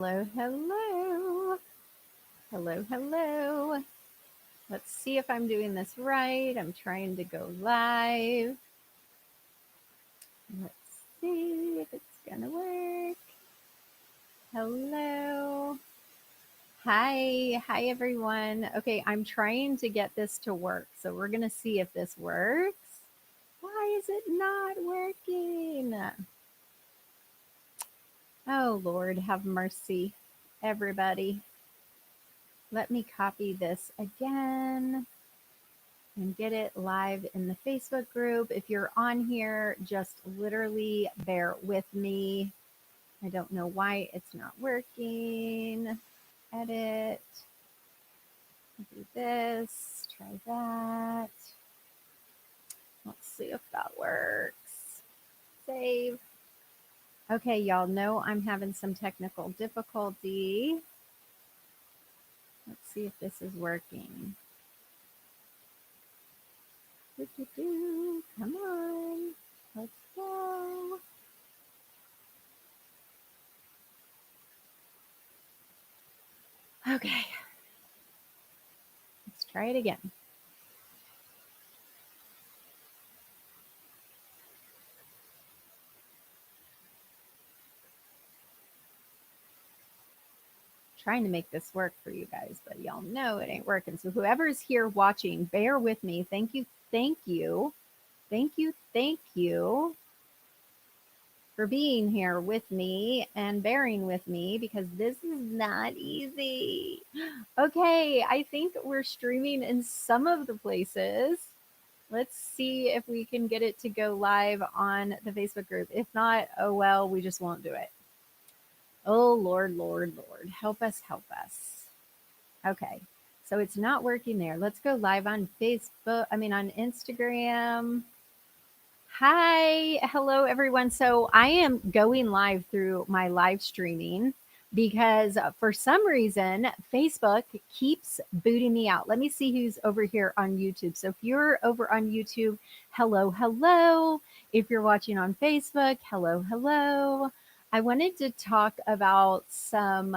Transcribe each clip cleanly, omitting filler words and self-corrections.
Hello, hello. Hello, hello. Let's see if I'm doing this right. I'm trying to go live. Let's see if it's going to work. Hello. Hi, everyone. Okay, I'm trying to get this to work. So we're going to see if this works. Why is it not working? Oh, Lord, have mercy, everybody. Let me copy this again and get it live in the Facebook group. If you're on here, just literally bear with me. I don't know why it's not working. Edit, do this, try that. Let's see if that works. Save. Okay, y'all know I'm having some technical difficulty. Let's see if this is working. Come on, let's go. Okay, let's try it again. Trying to make this work for you guys, but y'all know it ain't working. So whoever's here watching, bear with me. Thank you, thank you, thank you, thank you for being here with me and bearing with me because this is not easy. Okay, I think we're streaming in some of the places. Let's see if we can get it to go live on the Facebook group. If not, oh well, we just won't do it. Oh, Lord, Lord, Lord, help us, help us. Okay, so it's not working there. Let's go live on Facebook, on Instagram. Hi, hello everyone. So I am going live through my live streaming because for some reason Facebook keeps booting me out. Let me see who's over here on YouTube. So if you're over on YouTube, hello, hello. If you're watching on Facebook, hello, hello. I wanted to talk about some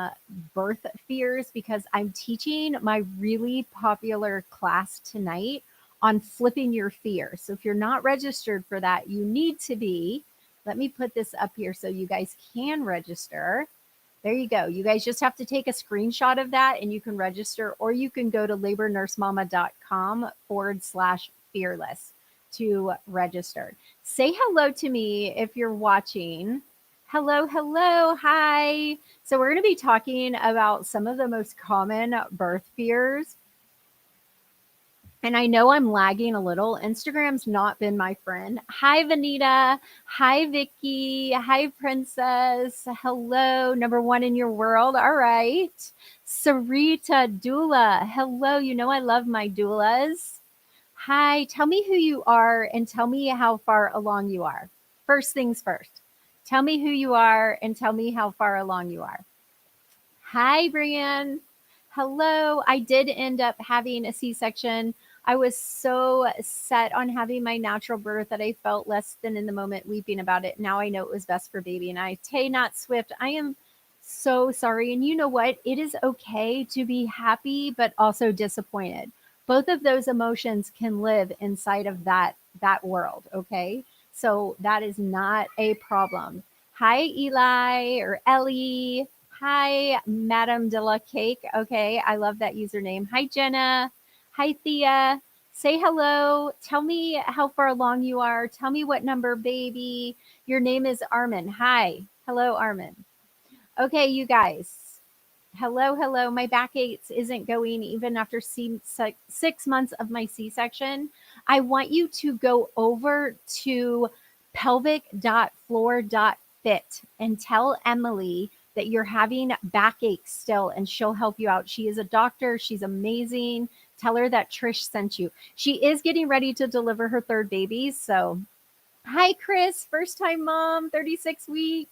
birth fears because I'm teaching my really popular class tonight on flipping your fear. So if you're not registered for that, you need to be. Let me put this up here so you guys can register. There you go. You guys just have to take a screenshot of that and you can register, or you can go to labornursemama.com/fearless to register. Say hello to me if you're watching. Hello, hello, hi. So we're going to be talking about some of the most common birth fears. And I know I'm lagging a little. Instagram's not been my friend. Hi, Vanita. Hi, Vicky. Hi, Princess. Hello, number one in your world. All right. Sarita Doula. Hello. You know I love my doulas. Hi. Tell me who you are and tell me how far along you are. First things first. Tell me who you are and tell me how far along you are. Hi, Brian. Hello. I did end up having a C-section. I was so set on having my natural birth that I felt less than in the moment weeping about it. Now I know it was best for baby and I. Tay Not Swift, I am so sorry. And you know what? It is okay to be happy, but also disappointed. Both of those emotions can live inside of that world. Okay. So that is not a problem. Hi, Eli or Ellie. Hi, Madame de la Cake. Okay, I love that username. Hi, Jenna. Hi, Thea. Say hello. Tell me how far along you are. Tell me what number, baby. Your name is Armin. Hi. Hello, Armin. Okay, you guys. Hello, hello. My backaches isn't going even after 6 months of my C-section. I want you to go over to pelvic.floor.fit and tell Emily that you're having backaches still and she'll help you out. She is a doctor. She's amazing. Tell her that Trish sent you. She is getting ready to deliver her third baby. So, hi, Chris, first time mom, 36 weeks.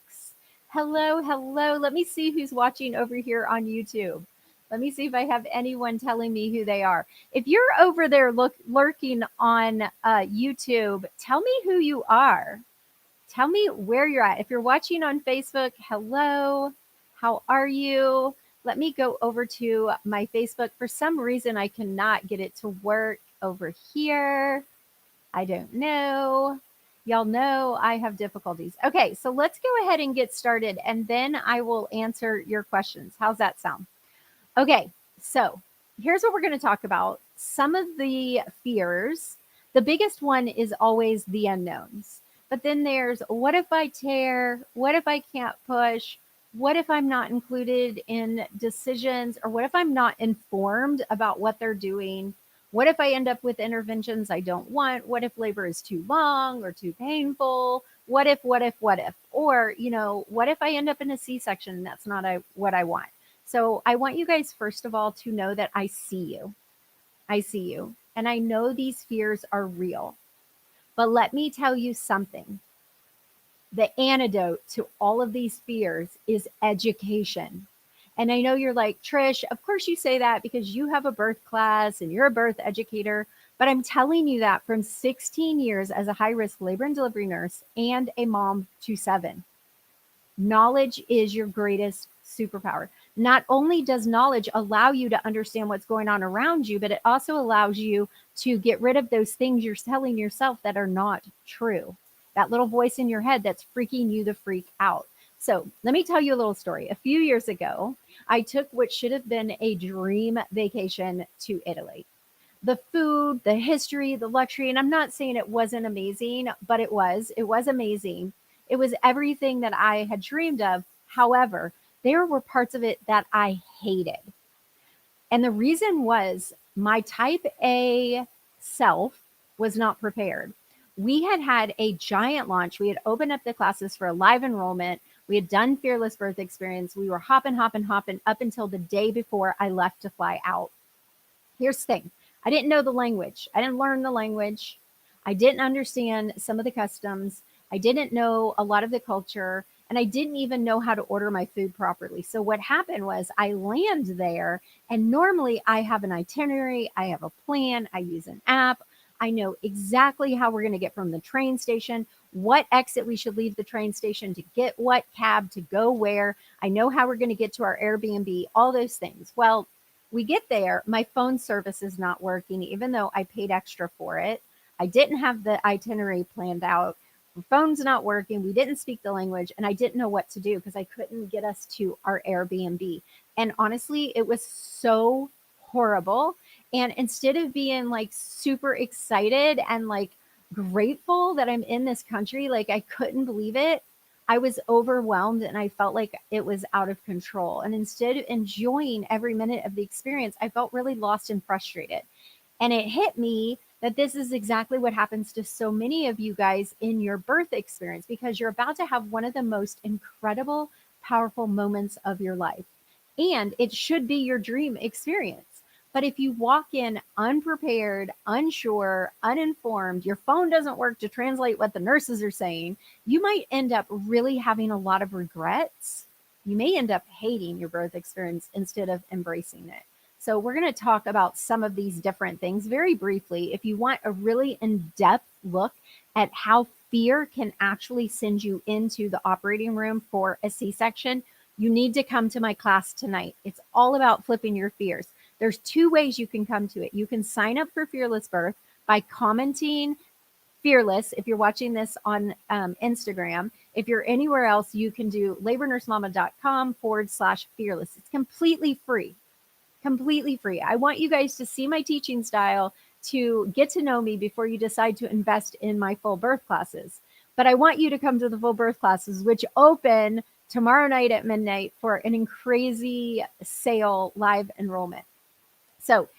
Hello, hello. Let me see who's watching over here on YouTube. Let me see if I have anyone telling me who they are. If you're over there lurking on YouTube, tell me who you are. Tell me where you're at. If you're watching on Facebook, hello. How are you? Let me go over to my Facebook. For some reason, I cannot get it to work over here. I don't know. Y'all know I have difficulties. Okay, so let's go ahead and get started, and then I will answer your questions. How's that sound? Okay, so here's what we're going to talk about. Some of the fears. The biggest one is always the unknowns. But then there's what if I tear? What if I can't push? What if I'm not included in decisions? Or what if I'm not informed about what they're doing? What if I end up with interventions I don't want? What if labor is too long or too painful? What if, what if, what if? Or, what if I end up in a C-section and that's not what I want? So I want you guys, first of all, to know that I see you. I see you. And I know these fears are real. But let me tell you something. The antidote to all of these fears is education. And I know you're like, Trish, of course you say that because you have a birth class and you're a birth educator. But I'm telling you that from 16 years as a high risk labor and delivery nurse and a mom to 7. Knowledge is your greatest superpower. Not only does knowledge allow you to understand what's going on around you, but it also allows you to get rid of those things you're telling yourself that are not true. That little voice in your head that's freaking you the freak out. So let me tell you a little story. A few years ago, I took what should have been a dream vacation to Italy. The food, the history, the luxury, and I'm not saying it wasn't amazing, but it was. It was amazing. It was everything that I had dreamed of. However, there were parts of it that I hated. And the reason was my type A self was not prepared. We had had a giant launch. We had opened up the classes for a live enrollment. We had done Fearless Birth Experience. We were hopping up until the day before I left to fly out. Here's the thing. I didn't know the language. I didn't learn the language. I didn't understand some of the customs. I didn't know a lot of the culture. And I didn't even know how to order my food properly. So what happened was I land there, and normally I have an itinerary. I have a plan. I use an app. I know exactly how we're going to get from the train station, what exit we should leave the train station to get what cab to go where. I know how we're going to get to our Airbnb, all those things. Well, we get there, my phone service is not working, even though I paid extra for it. I didn't have the itinerary planned out. The phone's not working. We didn't speak the language, and I didn't know what to do because I couldn't get us to our Airbnb. And honestly, it was so horrible. And instead of being like super excited and like grateful that I'm in this country, like I couldn't believe it. I was overwhelmed and I felt like it was out of control. And instead of enjoying every minute of the experience, I felt really lost and frustrated. And it hit me that this is exactly what happens to so many of you guys in your birth experience, because you're about to have one of the most incredible, powerful moments of your life. And it should be your dream experience. But if you walk in unprepared, unsure, uninformed, your phone doesn't work to translate what the nurses are saying, you might end up really having a lot of regrets. You may end up hating your birth experience instead of embracing it. So we're going to talk about some of these different things very briefly. If you want a really in-depth look at how fear can actually send you into the operating room for a C-section, you need to come to my class tonight. It's all about flipping your fears. There's 2 ways you can come to it. You can sign up for Fearless Birth by commenting Fearless. If you're watching this on Instagram, if you're anywhere else, you can do labornursemama.com/fearless. It's completely free. Completely free. I want you guys to see my teaching style, to get to know me before you decide to invest in my full birth classes. But I want you to come to the full birth classes, which open tomorrow night at midnight for an crazy sale live enrollment. So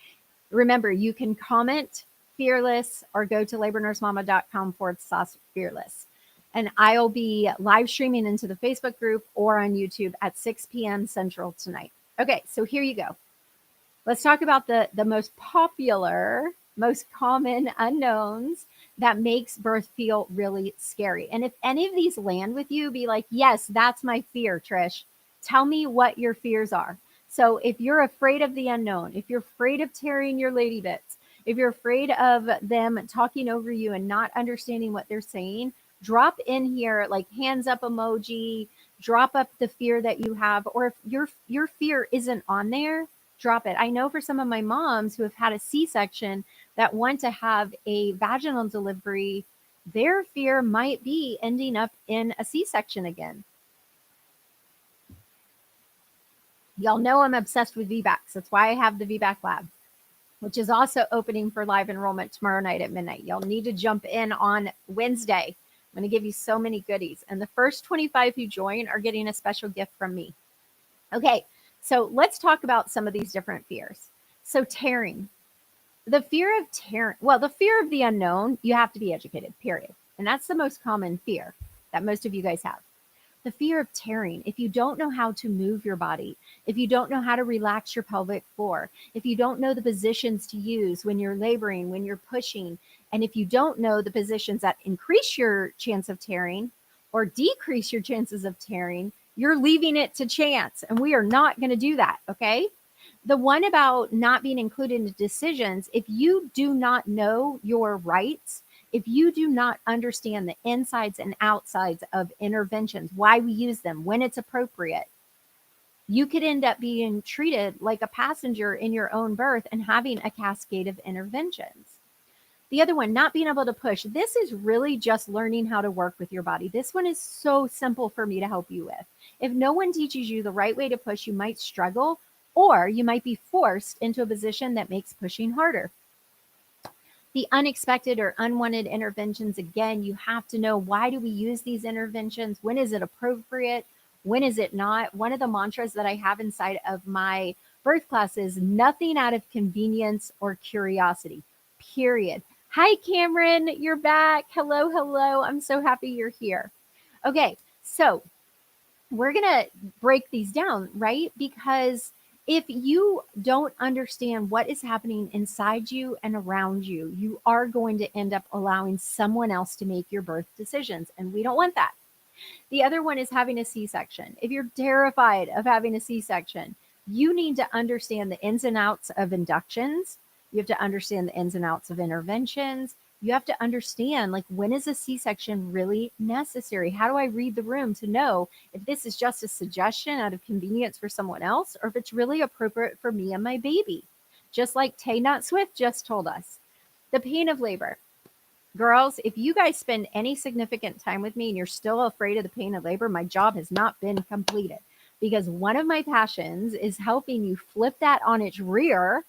remember, you can comment Fearless or go to labornursemama.com/fearless. And I'll be live streaming into the Facebook group or on YouTube at 6 p.m. Central tonight. Okay, so here you go. Let's talk about the most popular, most common unknowns that makes birth feel really scary. And if any of these land with you, be like, yes, that's my fear, Trish. Tell me what your fears are. So if you're afraid of the unknown, if you're afraid of tearing your lady bits, if you're afraid of them talking over you and not understanding what they're saying, drop in here like hands up emoji, drop up the fear that you have, or if your fear isn't on there, drop it. I know for some of my moms who have had a C-section that want to have a vaginal delivery, their fear might be ending up in a C-section again. Y'all know I'm obsessed with VBACs. That's why I have the VBAC lab, which is also opening for live enrollment tomorrow night at midnight. Y'all need to jump in on Wednesday. I'm going to give you so many goodies. And the first 25 who join are getting a special gift from me. Okay, so let's talk about some of these different fears. So tearing. The fear of tearing, well, the fear of the unknown, you have to be educated, period. And that's the most common fear that most of you guys have. The fear of tearing. If you don't know how to move your body, if you don't know how to relax your pelvic floor, if you don't know the positions to use when you're laboring, when you're pushing, and if you don't know the positions that increase your chance of tearing or decrease your chances of tearing, you're leaving it to chance. And we are not going to do that. Okay. The one about not being included in decisions, if you do not know your rights, if you do not understand the insides and outsides of interventions, why we use them, when it's appropriate, you could end up being treated like a passenger in your own birth and having a cascade of interventions. The other one, not being able to push. This is really just learning how to work with your body. This one is so simple for me to help you with. If no one teaches you the right way to push, you might struggle, or you might be forced into a position that makes pushing harder. The unexpected or unwanted interventions, again, you have to know, why do we use these interventions? When is it appropriate? When is it not? One of the mantras that I have inside of my birth class is nothing out of convenience or curiosity, period. Hi, Cameron, you're back. Hello, hello. I'm so happy you're here. Okay, so we're going to break these down, right? Because if you don't understand what is happening inside you and around you, you are going to end up allowing someone else to make your birth decisions. And we don't want that. The other one is having a C-section. If you're terrified of having a C-section, you need to understand the ins and outs of inductions. You have to understand the ins and outs of interventions. You have to understand, like, when is a C-section really necessary? How do I read the room to know if this is just a suggestion out of convenience for someone else, or if it's really appropriate for me and my baby? Just like Tay Not Swift just told us. The pain of labor. Girls, if you guys spend any significant time with me and you're still afraid of the pain of labor, my job has not been completed, because one of my passions is helping you flip that on its rear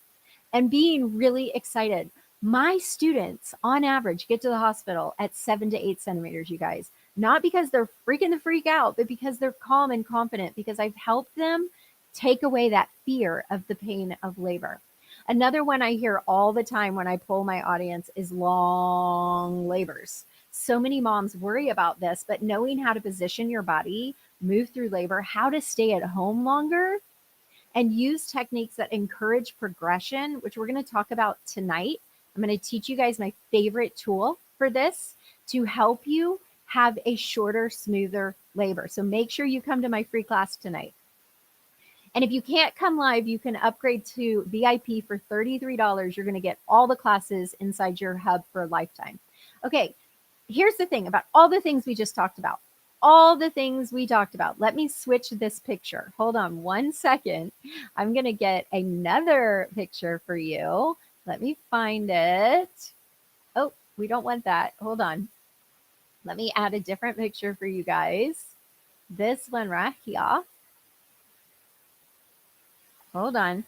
and being really excited. My students, on average, get to the hospital at 7 to 8 centimeters, you guys. Not because they're freaking the freak out, but because they're calm and confident, because I've helped them take away that fear of the pain of labor. Another one I hear all the time when I poll my audience is long labors. So many moms worry about this, but knowing how to position your body, move through labor, how to stay at home longer, and use techniques that encourage progression, which we're going to talk about tonight. I'm going to teach you guys my favorite tool for this to help you have a shorter, smoother labor. So make sure you come to my free class tonight. And if you can't come live, you can upgrade to VIP for $33. You're going to get all the classes inside your hub for a lifetime. Okay, here's the thing about all the things we just talked about. All the things we talked about. Let me switch this picture. Hold on 1 second. I'm going to get another picture for you. Let me find it. Oh, we don't want that. Hold on. Let me add a different picture for you guys. This one right here. Hold on.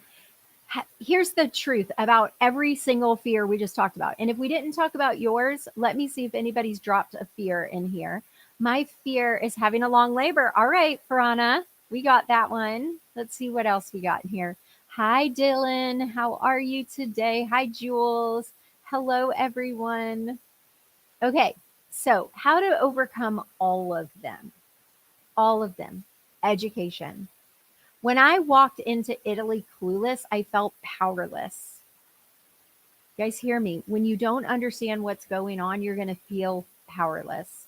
Here's the truth about every single fear we just talked about. And if we didn't talk about yours, let me see if anybody's dropped a fear in here. My fear is having a long labor. All right, Farana, we got that one. Let's see what else we got in here. Hi, Dylan. How are you today? Hi, Jules. Hello, everyone. Okay, so how to overcome all of them. All of them. Education. When I walked into Italy clueless, I felt powerless. You guys hear me? When you don't understand what's going on, you're going to feel powerless.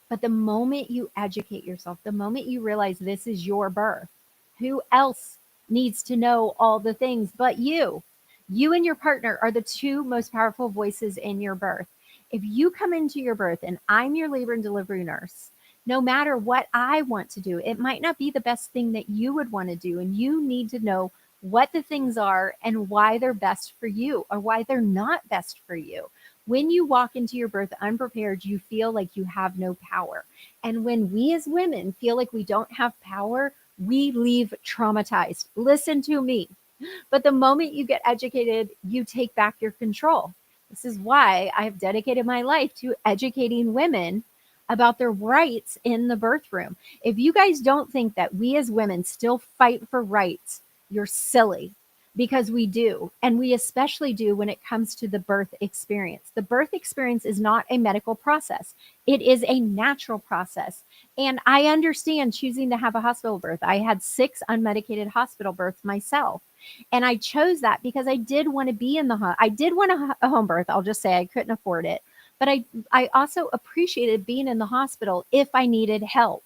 But the moment you educate yourself, the moment you realize this is your birth, who else needs to know all the things but you? You and your partner are the two most powerful voices in your birth. If you come into your birth and I'm your labor and delivery nurse, no matter what I want to do. It might not be the best thing that you would want to do. And you need to know what the things are and why they're best for you or why they're not best for you. When you walk into your birth unprepared, you feel like you have no power. And when we as women feel like we don't have power, we leave traumatized. Listen to me. But the moment you get educated, you take back your control. This is why I have dedicated my life to educating women about their rights in the birth room. If you guys don't think that we as women still fight for rights, you're silly, because we do. And we especially do when it comes to the birth experience. The birth experience is not a medical process, it is a natural process. And I understand choosing to have a hospital birth. I had 6 unmedicated hospital births myself. And I chose that because I did want to be in the home. I did want a home birth. I'll just say I couldn't afford it. But I also appreciated being in the hospital if I needed help.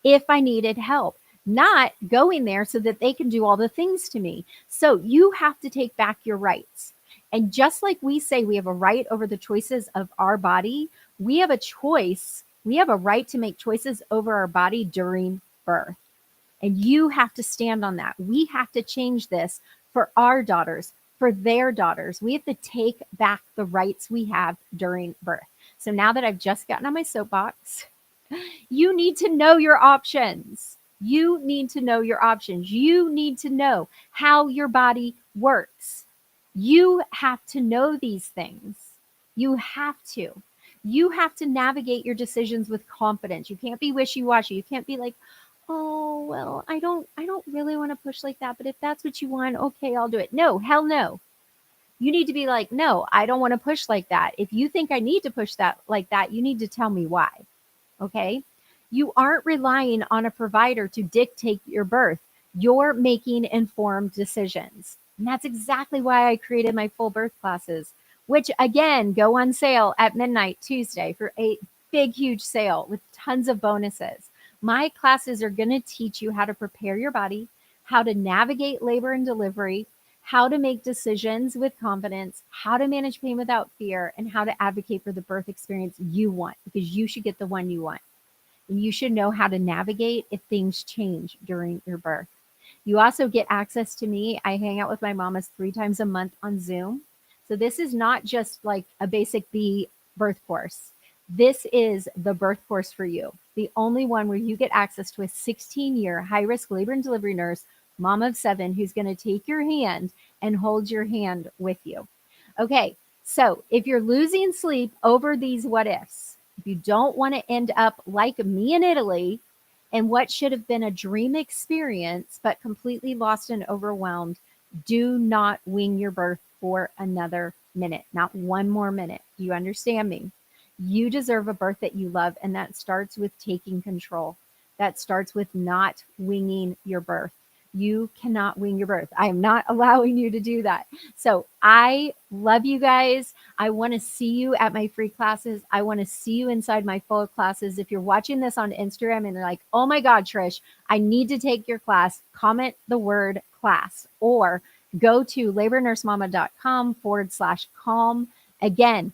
If I needed help, not going there so that they can do all the things to me. So you have to take back your rights. And just like we say we have a right over the choices of our body, we have a choice. We have a right to make choices over our body during birth. And you have to stand on that. We have to change this for our daughters, for their daughters. We have to take back the rights we have during birth. So now that I've just gotten on my soapbox, you need to know your options. You need to know your options. You need to know how your body works. You have to know these things. You have to. You have to navigate your decisions with confidence. You can't be wishy-washy. You can't be like, oh, well, I don't really want to push like that, but if that's what you want, okay, I'll do it. No, hell no. You need to be like, no, I don't want to push like that. If you think I need to push that like that, you need to tell me why. Okay? You aren't relying on a provider to dictate your birth. You're making informed decisions. And that's exactly why I created my full birth classes, which again go on sale at midnight Tuesday for a big, huge sale with tons of bonuses. My classes are going to teach you how to prepare your body, how to navigate labor and delivery, how to make decisions with confidence, how to manage pain without fear, and how to advocate for the birth experience you want, because you should get the one you want. And you should know how to navigate if things change during your birth. You also get access to me. I hang out with my mamas 3 times a month on Zoom. So this is not just like a basic B birth course. This is the birth course for you. The only one where you get access to a 16-year high-risk labor and delivery nurse, mom of 7, who's going to take your hand and hold your hand with you. Okay, so if you're losing sleep over these what ifs, if you don't want to end up like me in Italy and what should have been a dream experience, but completely lost and overwhelmed, do not wing your birth for another minute, not one more minute. Do you understand me? You deserve a birth that you love, and that starts with taking control. That starts with not winging your birth. You cannot wing your birth. I am not allowing you to do that. So I love you guys. I want to see you at my free classes. I want to see you inside my full classes. If you're watching this on Instagram and you're like, oh my God, Trish, I need to take your class, comment the word class or go to labornursemama.com/calm. Again,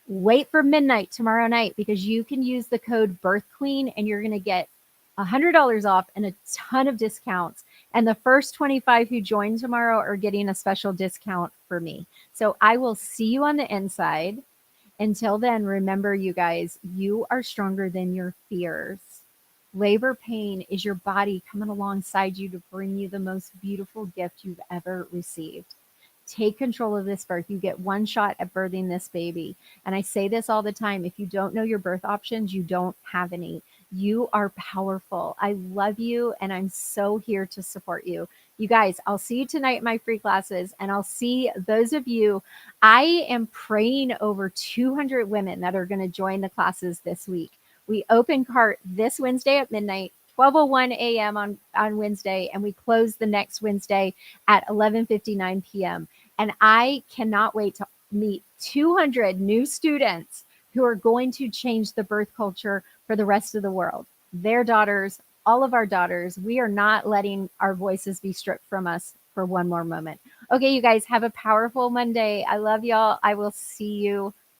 wait for midnight tomorrow night because you can use the code BirthQueen and you're going to get $100 off and a ton of discounts. And the first 25 who join tomorrow are getting a special discount for me. So I will see you on the inside. Until then, remember, you guys, you are stronger than your fears. Labor pain is your body coming alongside you to bring you the most beautiful gift you've ever received. Take control of this birth. You get one shot at birthing this baby. And I say this all the time. If you don't know your birth options, you don't have any. You are powerful. I love you. And I'm so here to support you. You guys, I'll see you tonight in my free classes. And I'll see those of you. I am praying over 200 women that are going to join the classes this week. We open cart this Wednesday at midnight. 12:01 a.m. on Wednesday, and we close the next Wednesday at 11:59 p.m. And I cannot wait to meet 200 new students who are going to change the birth culture for the rest of the world. Their daughters, all of our daughters, we are not letting our voices be stripped from us for one more moment. Okay, you guys, have a powerful Monday. I love y'all. I will see you